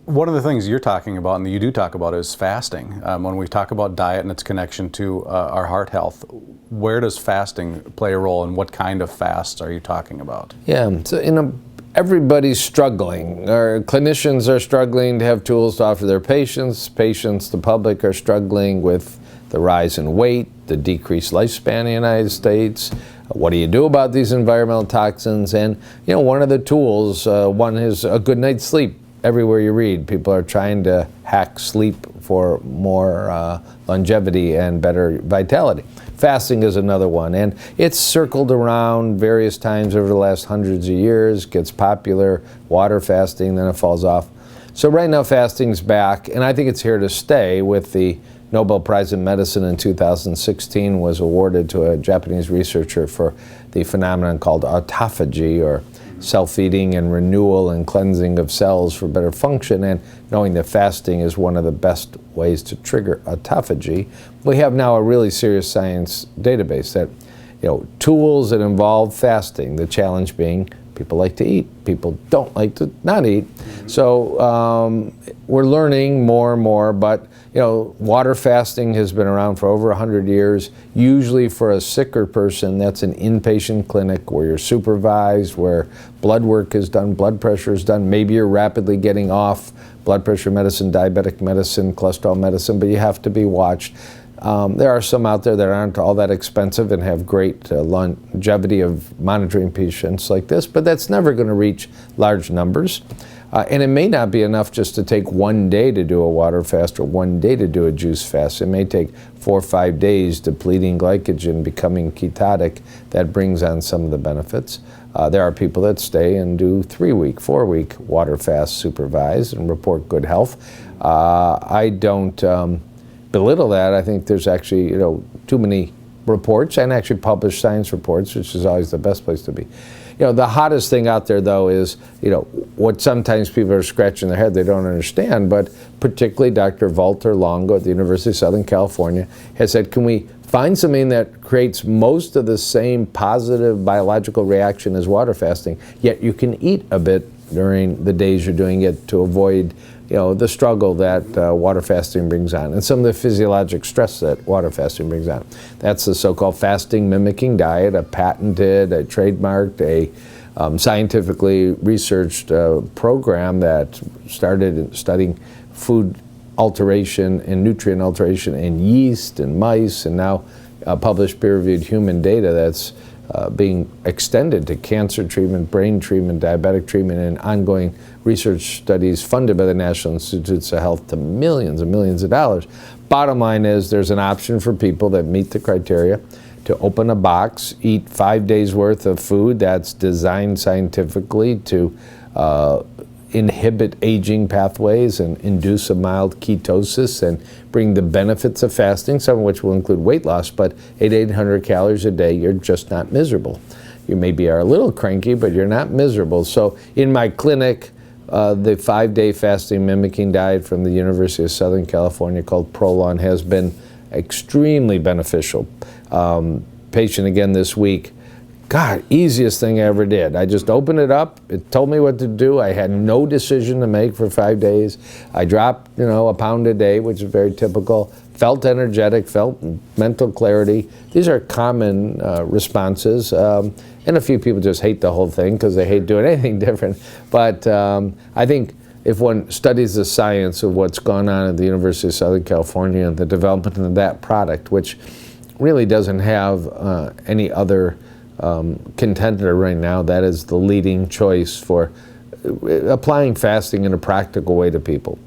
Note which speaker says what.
Speaker 1: One of the things you're talking about, and that you do talk about, is fasting. When we talk about diet and its connection to our heart health, where does fasting play a role, and what kind of fasts are you talking about?
Speaker 2: Yeah, so everybody's struggling. Our clinicians are struggling to have tools to offer their patients. Patients, the public, are struggling with the rise in weight, the decreased lifespan in the United States. What do you do about these environmental toxins? And one of the tools, one is a good night's sleep. Everywhere you read, people are trying to hack sleep for more longevity and better vitality. Fasting is another one, and it's circled around various times over the last hundreds of years, gets popular, water fasting, then it falls off. So right now fasting's back, and I think it's here to stay. With the Nobel Prize in Medicine in 2016 was awarded to a Japanese researcher for the phenomenon called autophagy, or self-eating and renewal and cleansing of cells for better function, and knowing that fasting is one of the best ways to trigger autophagy, we have now a really serious science database that, tools that involve fasting, the challenge being people like to eat, people don't like to not eat. So we're learning more and more, but water fasting has been around for over 100 years. Usually for a sicker person, that's an inpatient clinic where you're supervised, where blood work is done, blood pressure is done. Maybe you're rapidly getting off blood pressure medicine, diabetic medicine, cholesterol medicine, but you have to be watched. There are some out there that aren't all that expensive and have great longevity of monitoring patients like this, but that's never going to reach large numbers. And it may not be enough just to take one day to do a water fast or one day to do a juice fast. It may take 4 or 5 days depleting glycogen, becoming ketotic. That brings on some of the benefits. There are people that stay and do 3-week, 4-week water fasts supervised and report good health. I don't belittle that. I think there's actually too many reports, and actually published science reports, which is always the best place to be. The hottest thing out there, though, is, what sometimes people are scratching their head, they don't understand, but particularly Dr. Walter Longo at the University of Southern California has said, can we find something that creates most of the same positive biological reaction as water fasting, yet you can eat a bit during the days you're doing it to avoid the struggle that water fasting brings on, and some of the physiologic stress that water fasting brings on. That's the so-called fasting mimicking diet, a patented, a trademarked, a scientifically researched program that started studying food alteration and nutrient alteration in yeast and mice, and now published peer-reviewed human data that's being extended to cancer treatment, brain treatment, diabetic treatment, and ongoing research studies funded by the National Institutes of Health to millions and millions of dollars. Bottom line is there's an option for people that meet the criteria to open a box, eat 5 days worth of food that's designed scientifically to inhibit aging pathways and induce a mild ketosis and bring the benefits of fasting, some of which will include weight loss, but at 800 calories a day, you're just not miserable. You maybe are a little cranky, but you're not miserable. So in my clinic, the 5-day fasting mimicking diet from the University of Southern California called Prolon has been extremely beneficial. Patient again this week, God, easiest thing I ever did. I just opened it up. It told me what to do. I had no decision to make for 5 days. I dropped, a pound a day, which is very typical. Felt energetic, felt mental clarity. These are common responses. And a few people just hate the whole thing because they hate doing anything different. But I think if one studies the science of what's gone on at the University of Southern California and the development of that product, which really doesn't have any other contender right now, that is the leading choice for applying fasting in a practical way to people.